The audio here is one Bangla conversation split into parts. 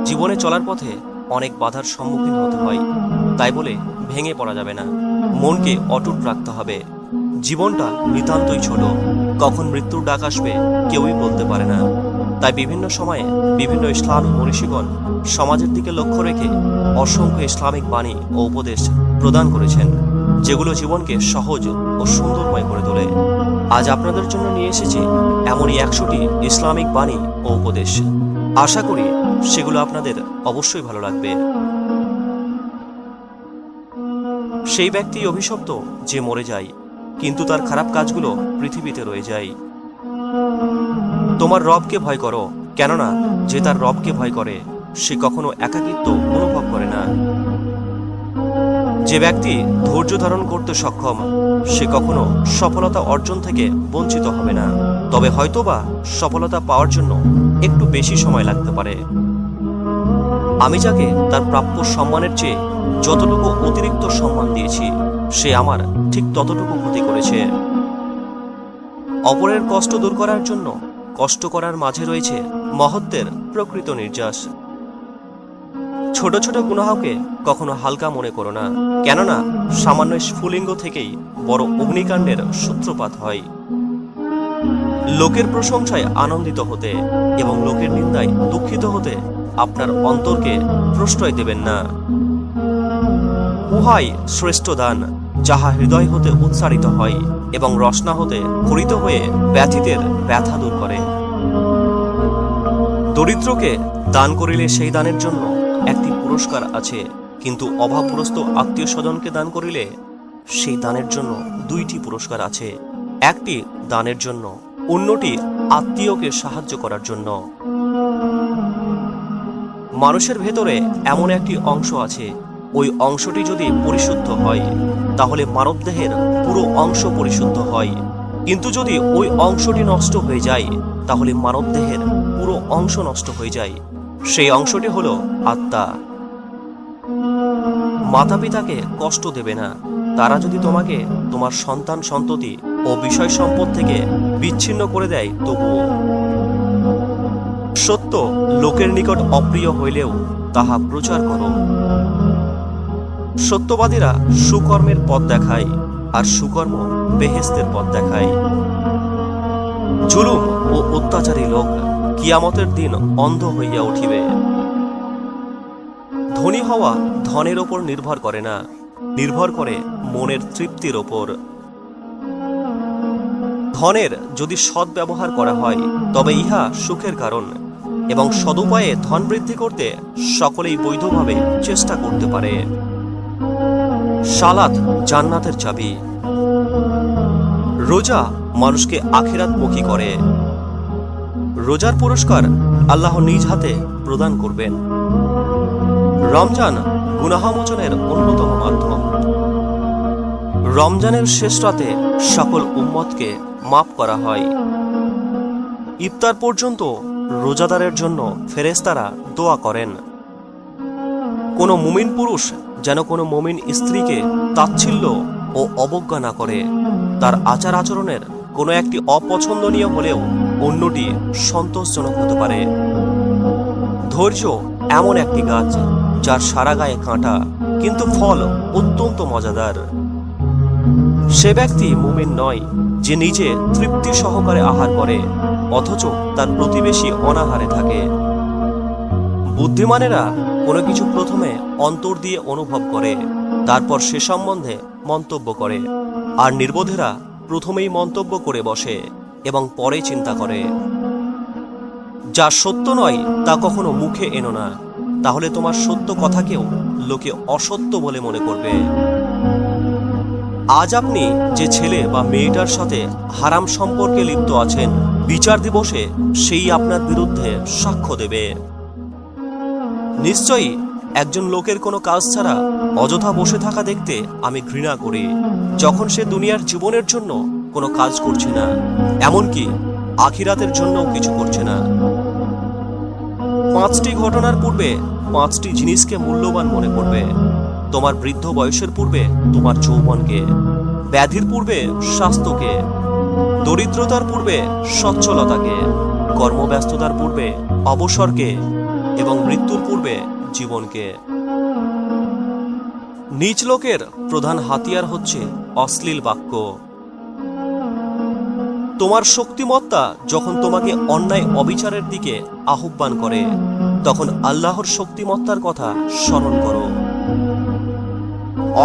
জীবনে চলার পথে অনেক বাধার সম্মুখীন হতে হয়, তাই বলে ভেঙে পড়া যাবে না। মনকে অটুট রাখতে হবে। জীবনটা নিতান্তই ছোট, কখন মৃত্যুর ডাক আসবে কেউই বলতে পারে না। তাই বিভিন্ন সময়ে বিভিন্ন ইসলামী মনীষীগণ সমাজের দিকে লক্ষ্য রেখে অসংখ্য ইসলামিক বাণী ও উপদেশ প্রদান করেছেন, যেগুলো জীবনকে সহজ ও সুন্দরময় করে তোলে। আজ আপনাদের জন্য নিয়ে এসেছি এমনই 100টি ইসলামিক বাণী ও উপদেশ। আশা করি সেগুলো আপনাদের অবশ্যই ভালো লাগবে। সেই ব্যক্তি অভিশপ্ত যে মরে যায়, কিন্তু তার খারাপ কাজগুলো পৃথিবীতে রয়ে যায়। তোমার রবকে ভয় করো, কেননা যে তার রবকে ভয় করে সে কখনো একাকিত্ব অনুভব করে না। যে ব্যক্তি ধৈর্য ধারণ করতে সক্ষম সে কখনো সফলতা অর্জন থেকে বঞ্চিত হবে না, তবে হয়তোবা সফলতা পাওয়ার জন্য একটু বেশি সময় লাগতে পারে। আমি যাকে তার প্রাপ্য সম্মানের চেয়ে যতটুকু অতিরিক্ত সম্মান দিয়েছি, সে আমার ঠিক ততটুকু ক্ষতি করেছে। অপরের কষ্ট দূর করার জন্য কষ্ট করার মাঝে রয়েছে মহত্বের প্রকৃত নির্যাস। ছোট ছোট গুনাহকে কখনো হালকা মনে করো না, কেননা সামান্য স্ফুলিঙ্গ থেকেই বড় অগ্নিকাণ্ডের সূত্রপাত হয়। লোকের প্রশংসায় আনন্দিত হতে এবং লোকের নিন্দায় দুঃখিত হতে আপনার অন্তরকে প্রশ্রয় দেবেন না। উহাই শ্রেষ্ঠ দান, যাহা হৃদয় হতে উচ্চারিত হয় এবং রসনা হতে খরিত হয়ে ব্যথিতের ব্যথা দূর করে। দরিদ্রকে দান করিলে সেই দানের জন্য একটি পুরস্কার আছে, কিন্তু অভাবগ্রস্ত আত্মীয় স্বজনকে দান করিলে সেই দানের জন্য 2টি পুরস্কার আছে। একটি দানের জন্য, অন্যটি আত্মীয়কে সাহায্য করার জন্য। মানুষের ভেতরে এমন একটি অংশ আছে, ওই অংশটি যদি পরিশুদ্ধ হয় তাহলে মানবদেহের পুরো অংশ পরিশুদ্ধ হয়, কিন্তু যদি ওই অংশটি নষ্ট হয়ে যায় তাহলে মানবদেহের পুরো অংশ নষ্ট হয়ে যায়। সেই অংশটি হলো আত্মা। মাতা পিতাকে কষ্ট দেবে না, তারা যদি তোমাকে তোমার সন্তান সন্ততি ও বিষয় সম্পদ থেকে বিচ্ছিন্ন করে দেয় তবুও। সত্য লোকের নিকট অপ্রিয় হইলেও তাহা প্রচার করো। সত্যবাদীরা সুকর্মের পথ দেখায়, আর সুকর্ম বেহেশতের পথ দেখায়। জুলুম ও অত্যাচারী লোক কিয়ামতের দিন অন্ধ হইয়া উঠিবে। ধনী হওয়া ধনের ওপর নির্ভর করে না, নির্ভর করে মনের তৃপ্তির ওপর। ধনের যদি সৎ ব্যবহার করা হয় তবে ইহা সুখের কারণ, এবং সদুপায়ে ধন বৃদ্ধি করতে সকলেই বৈধভাবে চেষ্টা করতে পারে। সালাত জান্নাতের চাবি। রোজা মানুষকে আখিরাতমুখী করে। রোজার পুরস্কার আল্লাহ নিজ হাতে প্রদান করবেন। রমজান গুনাহমোচনের অন্যতম মাধ্যম। রমজানের শেষ রাতে সকল উম্মতকে মাফ করা হয়। ইফতার পর্যন্ত রোজাদারের জন্য ফেরেশতারা দোয়া করেন। কোনো মুমিন পুরুষ যেন কোনো মুমিন স্ত্রীকে তাচ্ছিল্য ও অবজ্ঞা না করে। তার আচার আচরণের কোনো একটি অপছন্দনীয় হলেও অন্যটি সন্তোষজনক হতে পারে। ধৈর্য এমন একটি গাছ যার সারা গায়ে কাঁটা, কিন্তু ফল অত্যন্ত মজাদার। সে ব্যক্তি মুমিন নয় যে নিজে তৃপ্তি সহকারে আহার করে অথচ তার প্রতিবেশী অনাহারে থাকে। বুদ্ধিমানেরা কোনো কিছু প্রথমে অন্তর দিয়ে অনুভব করে, তারপর সে সম্বন্ধে মন্তব্য করে, আর নির্বোধেরা প্রথমেই মন্তব্য করে বসে এবং পরে চিন্তা করে। যা সত্য নয় তা কখনো মুখে এনো না, তাহলে তোমার সত্য কথাকেও লোকে অসত্য বলে মনে করবে। আজ আপনি যে ছেলে বা মেয়েটার সাথে হারাম সম্পর্কে লিপ্ত আছেন, বিচার দিবসে সেই আপনার বিরুদ্ধে সাক্ষ্য দেবে। নিশ্চয়ই একজন লোকের কোনো কাজ ছাড়া অযথা বসে থাকা দেখতে আমি ঘৃণা করি, যখন সে দুনিয়ার জীবনের জন্য কোনো কাজ করছে না, এমনকি আখিরাতের জন্যও কিছু করছে না। 5টি ঘটনার পূর্বে 5টি জিনিসকে মূল্যবান মনে করবে। তোমার বৃদ্ধ বয়সের পূর্বে তোমার যৌবনকে, ব্যাধির পূর্বে স্বাস্থ্যকে, দরিদ্রতার পূর্বে সচ্ছলতাকে, কর্মব্যস্ততার পূর্বে অবসরকে, এবং মৃত্যুর পূর্বে জীবনকে। নীচ লোকের প্রধান হাতিয়ার হচ্ছে অশ্লীল বাক্য। তোমার শক্তিমত্তা যখন তোমাকে অন্যায় অবিচারের দিকে আহ্বান করে, তখন আল্লাহর শক্তিমত্তার কথা স্মরণ করো।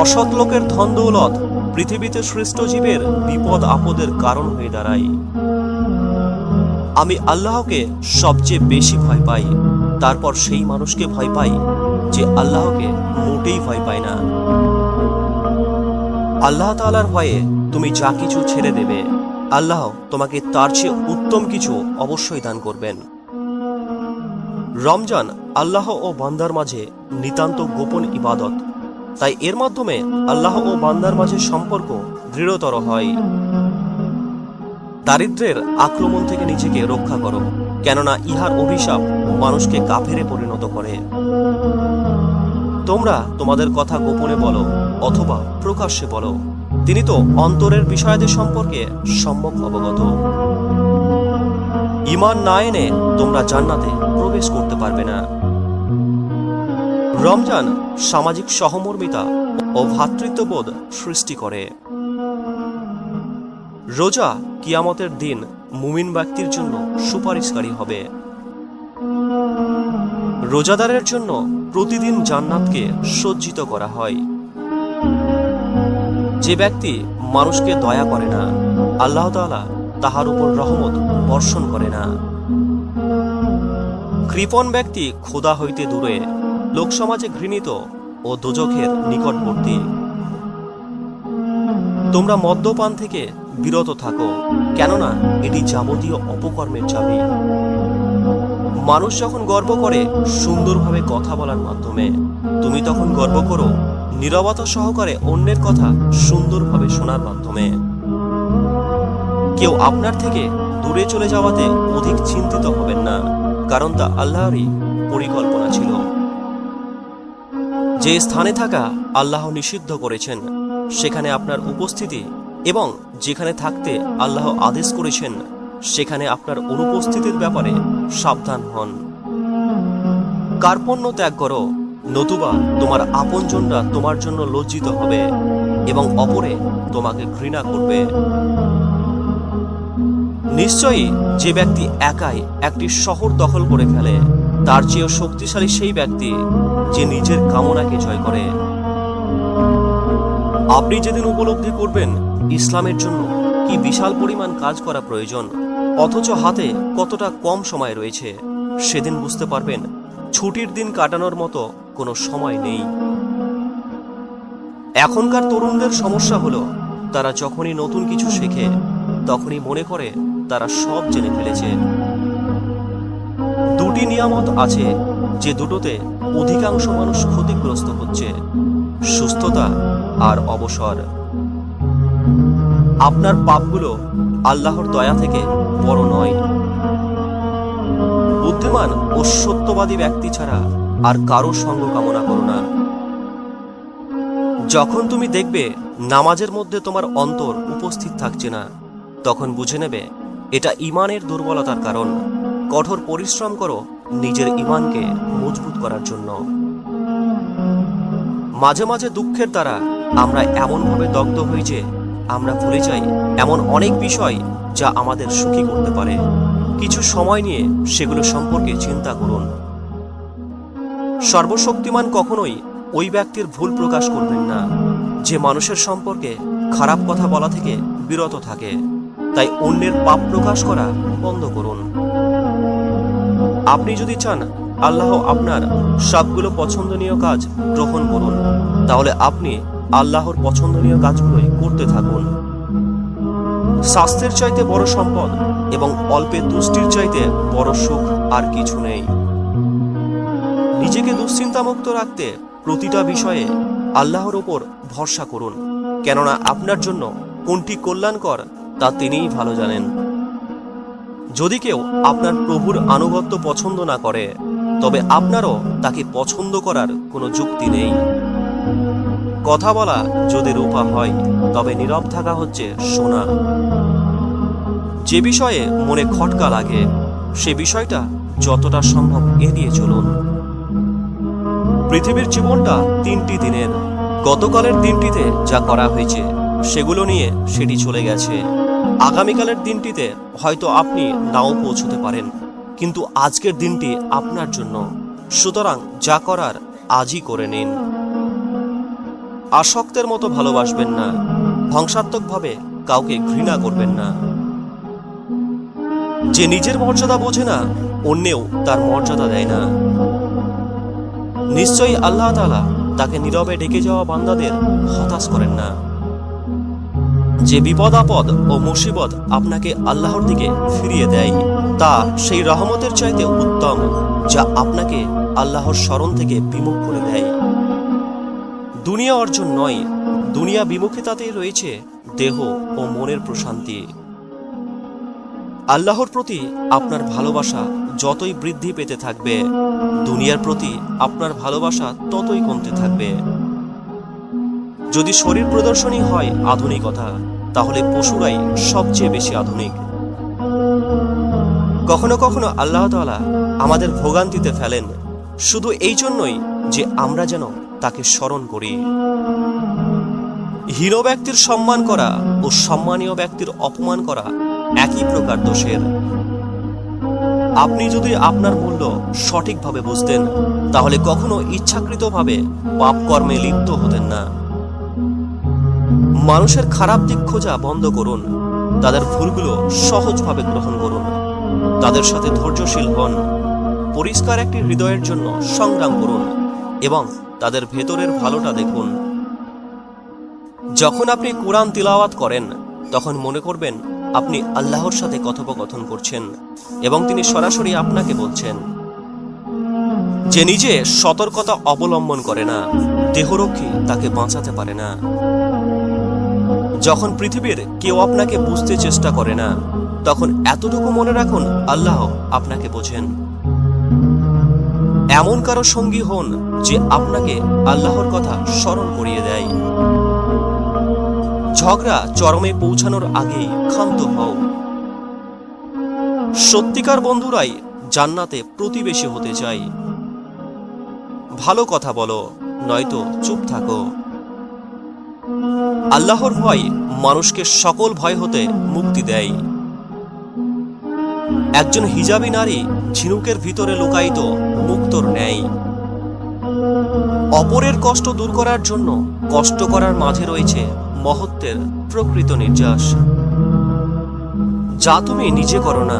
অসৎ লোকের ধন দৌলত পৃথিবীতে সৃষ্ট জীবের বিপদ আপদের কারণ হয়ে দাঁড়ায়। আমি আল্লাহকে সবচেয়ে বেশি ভয় পাই, তারপর সেই মানুষকে ভয় পাই যে আল্লাহকে মোটেই ভয় পায় না। আল্লাহ তাআলার ভয়ে তুমি যা কিছু ছেড়ে দেবে, আল্লাহ তোমাকে তার চেয়ে উত্তম কিছু অবশ্যই দান করবেন। রমজান আল্লাহ ও বান্দার মাঝে নিতান্ত গোপন ইবাদত, তাই এর মাধ্যমে আল্লাহ ও বান্দার মাঝে সম্পর্ক দৃঢ়তর হয়। দারিদ্র্যের আক্রমণ থেকে নিজেকে রক্ষা করো, কেননা ইহার অভিশাপ মানুষকে কাফেরে পরিণত করে। তোমরা তোমাদের কথা গোপনে বলো অথবা প্রকাশ্যে বলো, তিনি তো অন্তরের বিষয়াদি সম্পর্কে সম্যক অবগত। ঈমান না এনে তোমরা জান্নাতে প্রবেশ করতে পারবে না। রমজান সামাজিক সহমর্মিতা ও ভ্রাতৃত্ববোধ সৃষ্টি করে। রোজা কিয়ামতের দিন মুমিন ব্যক্তির জন্য সুপারিশকারী হবে। রোজাদারের জন্য প্রতিদিন জান্নাতকে সজ্জিত করা হয়। যে ব্যক্তি মানুষকে দয়া করে না, আল্লাহ তাআলা তাহার উপর রহমত বর্ষণ করে না। কৃপণ ব্যক্তি খোদা হইতে দূরে, লোকসমাজে ঘৃণিত ও দোজখের নিকটবর্তী। তোমরা মদ্যপান থেকে বিরত থাকো, কেননা এটি যাবতীয় অপকর্মের চাবি। মানুষ যখন গর্ব করে সুন্দরভাবে কথা বলার মাধ্যমে, তুমি তখন গর্ব করো নীরবতা সহকারে অন্যের কথা সুন্দরভাবে শোনার মাধ্যমে। কেউ আপনার থেকে দূরে চলে যাওয়াতে অধিক চিন্তিত হবেন না, কারণ তা আল্লাহরই পরিকল্পনা ছিল। যে স্থানে থাকা আল্লাহ নিষিদ্ধ করেছেন সেখানে আপনার উপস্থিতি, এবং যেখানে থাকতে আল্লাহ আদেশ করেছেন সেখানে আপনার অনুপস্থিতির ব্যাপারে সাবধান হন। কার্পণ্য ত্যাগ করো, নতুবা তোমার আপনজনরা তোমার জন্য লজ্জিত হবে এবং অপরে তোমাকে ঘৃণা করবে। নিশ্চয়ই যে ব্যক্তি একাই একটি শহর দখল করে ফেলে, তার চেয়েও শক্তিশালী সেই ব্যক্তি যে নিজের কামনাকে জয় করে। আপনি যেদিন উপলব্ধি করবেন ইসলামের জন্য কি বিশাল পরিমাণ কাজ করা প্রয়োজন, অথচ হাতে কতটা কম সময় রয়েছে, সেদিন বুঝতে পারবেন ছুটির দিন কাটানোর মতো কোনো সময় নেই। এখনকার তরুণদের সমস্যা হলো, তারা যখনই নতুন কিছু শেখে তখনই মনে করে তারা সব জেনে ফেলেছে। দুটি নিয়ামত আছে যে দুটোতে অধিকাংশ মানুষ ক্ষতিগ্রস্ত হচ্ছে: সুস্থতা আর অবসর। আপনার পাপগুলো আল্লাহর দয়া থেকে বড় নয়। বুদ্ধিমান ও সত্যবাদী ব্যক্তি ছাড়া আর কারো সঙ্গ কামনা করো না। যখন তুমি দেখবে নামাজের মধ্যে তোমার অন্তর উপস্থিত থাকছে না, তখন বুঝে নেবে এটা ঈমানের দুর্বলতার কারণ। কঠোর পরিশ্রম করো নিজের ঈমানকে মজবুত করার জন্য। মাঝে মাঝে দুঃখের দ্বারা আমরা এমনভাবে দগ্ধ হই যে আমরা ভুলে যাই এমন অনেক বিষয় যা আমাদের সুখী করতে পারে। কিছু সময় নিয়ে সেগুলো সম্পর্কে চিন্তা করুন। সর্বশক্তিমান কখনোই ওই ব্যক্তির ভুল প্রকাশ করবেন না যে মানুষের সম্পর্কে খারাপ কথা বলা থেকে বিরত থাকে। তাই অন্যের পাপ প্রকাশ করা বন্ধ করুন। আপনি যদি চান আল্লাহ আপনার সবগুলো পছন্দনীয় কাজ গ্রহণ করুন, তাহলে আপনি আল্লাহর পছন্দনীয় কাজগুলোই করতে থাকুন। স্বাস্থ্যের চাইতে বড় সম্পদ এবং অল্পে তুষ্টির চাইতে বড় সুখ আর কিছু নেই। নিজেকে দুশ্চিন্তামুক্ত রাখতে প্রতিটা বিষয়ে আল্লাহর ওপর ভরসা করুন, কেননা আপনার জন্য কোনটি কল্যাণকর তা তিনিই ভালো জানেন। যদি কেউ আপনার প্রভুর আনুগত্য পছন্দ না করে, তবে আপনারও তাকে পছন্দ করার কোনো যুক্তি নেই। কথা বলা যদি রূপা হয়, তবে নীরব থাকা হচ্ছে সোনা। যে বিষয়ে মনে খটকা লাগে সে বিষয়টা যতটা সম্ভব এড়িয়ে চলুন। পৃথিবীর জীবনটা 3টি দিনের। গতকালের দিনটিতে যা করা হয়েছে সেগুলো নিয়ে সেটি চলে গেছে। আগামীকালের দিনটিতে হয়তো আপনি নাও পৌঁছতে পারেন, কিন্তু আজকের দিনটি আপনার জন্য। সুতরাং যা করার আজই করে নিন। আসক্তের মতো ভালোবাসবেন না, ধ্বংসাত্মকভাবে কাউকে ঘৃণা করবেন না। যে নিজের মর্যাদা বোঝে না, অন্যেও তার মর্যাদা দেয় না। নিশ্চয়ই আল্লাহ তাআলা তাকে নীরবে ডেকে যাওয়া বান্দাদের হতাশ করেন না। যে বিপদ আপদ ও মুসিবত আপনাকে আল্লাহর দিকে ফিরিয়ে দেয়, তা সেই রহমতের চাইতে উত্তম যা আপনাকে আল্লাহর স্মরণ থেকে বিমুখ করে দেয়। দুনিয়া অর্জন নয়, দুনিয়া বিমুখিতাতেই রয়েছে দেহ ও মনের প্রশান্তি। আল্লাহর প্রতি আপনার ভালোবাসা যতই বৃদ্ধি পেতে থাকবে, দুনিয়ার প্রতি আপনার ভালোবাসা ততই কমতে থাকবে। যদি শরীর প্রদর্শনী হয় আধুনিকতা, তাহলে পশুরাই সবচেয়ে বেশি আধুনিক। কখনো কখনো আল্লাহ তাআলা আমাদের ভোগান্তিতে ফেলেন শুধু এই জন্যই যে আমরা যেন তাকে স্মরণ করি। হীন ব্যক্তির সম্মান করা ও সম্মানীয় ব্যক্তির অপমান করা একই প্রকার দোষের। আপনি যদি আপনার মূল্য সঠিকভাবে বুঝতেন, তাহলে কখনো ইচ্ছাকৃতভাবে পাপ কর্মে লিপ্ত হতেন না। মানুষের খারাপ দিক খোঁজা বন্ধ করুন, তাদের ভুলগুলো সহজভাবে গ্রহণ করুন, তাদের সাথে ধৈর্যশীল হন, পরিষ্কার একটি হৃদয়ের জন্য সংগ্রাম করুন এবং তাদের ভেতরের ভালোটা দেখুন। যখন আপনি কুরআন তিলাওয়াত করেন, তখন মনে করবেন আপনি আল্লাহর সাথে কথোপকথন করছেন এবং তিনি সরাসরি আপনাকে বলছেন। যে নিজে সতর্কতা অবলম্বন করে না, দেহরক্ষী তাকে বাঁচাতে পারে না। যখন পৃথিবীর কেউ আপনাকে বুঝতে চেষ্টা করে না, তখন এতটুকু মনে রাখুন আল্লাহ আপনাকে বোঝেন। এমন কারো সঙ্গী হন যে আপনাকে আল্লাহর কথা স্মরণ করিয়ে দেয়। ঝগড়া চরমে পৌঁছানোর আগেই ক্ষান্ত হও। সত্যিকার বন্ধুরাই জান্নাতে প্রতিবেশী হতে চায়। ভালো কথা বলো, নয়তো চুপ থাকো। আল্লাহর ভয় মানুষকে সকল ভয় হতে মুক্তি দেয়। একজন হিজাবী নারী ঝিনুকের ভিতরে লুকায়িত মুক্তোর ন্যায়। অপরের কষ্ট দূর করার জন্য কষ্ট করার মাঝে রয়েছে মহত্বের প্রকৃত নির্যাস। যা তুমি নিজে করো না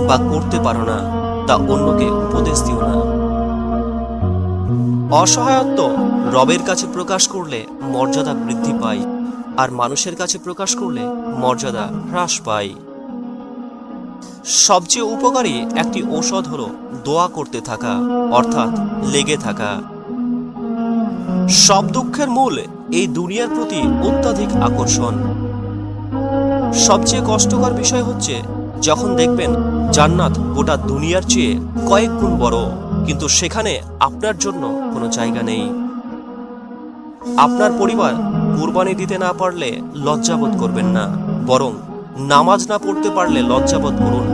বা করতে পারো না, তা অন্যকে উপদেশ দিও না। অসহায়ত্ব রবের কাছে প্রকাশ করলে মর্যাদা বৃদ্ধি পায়, আর মানুষের কাছে প্রকাশ করলে মর্যাদা হ্রাস পায়। সবচেয়ে উপকারী একটি ঔষধ হলো দোয়া করতে থাকা, অর্থাৎ লেগে থাকা। সব দুঃখের মূল এই দুনিয়ার প্রতি অত্যাধিক আকর্ষণ। সবচেয়ে কষ্টকর বিষয় হচ্ছে যখন দেখবেন জান্নাত গোটা দুনিয়ার চেয়ে কয়েক গুণ বড়, কিন্তু সেখানে আপনার জন্য কোনো জায়গা নেই। আপনার পরিবার কুরবানি দিতে না পারলে লজ্জাবোধ করবেন না, বরং নামাজ না পড়তে পারলে লজ্জাবোধ করুন।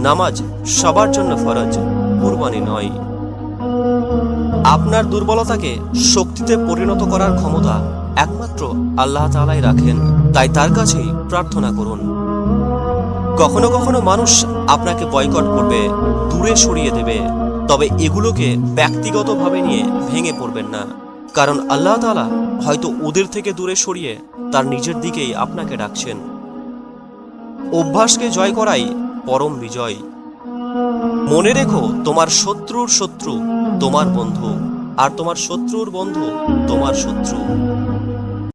নামাজ সবার জন্য ফরজ, কুরবানি নয়। আপনার দুর্বলতাকে শক্তিতে পরিণত করার ক্ষমতা একমাত্র আল্লাহ তাআলাই রাখেন, তাই তার কাছেই প্রার্থনা করুন। কখনো কখনো মানুষ আপনাকে বয়কট করবে, দূরে সরিয়ে দেবে, তবে এগুলোকে ব্যক্তিগতভাবে নিয়ে ভেঙে পড়বেন না, কারণ আল্লাহ তাআলা হয়তো ওদের থেকে দূরে সরিয়ে তার নিজের দিকেই আপনাকে ডাকছেন। অভ্যাসকে জয় করাই পরম বিজয়। মনে রেখো, তোমার শত্রুর শত্রু তোমার বন্ধু, আর তোমার শত্রুর বন্ধু তোমার শত্রু।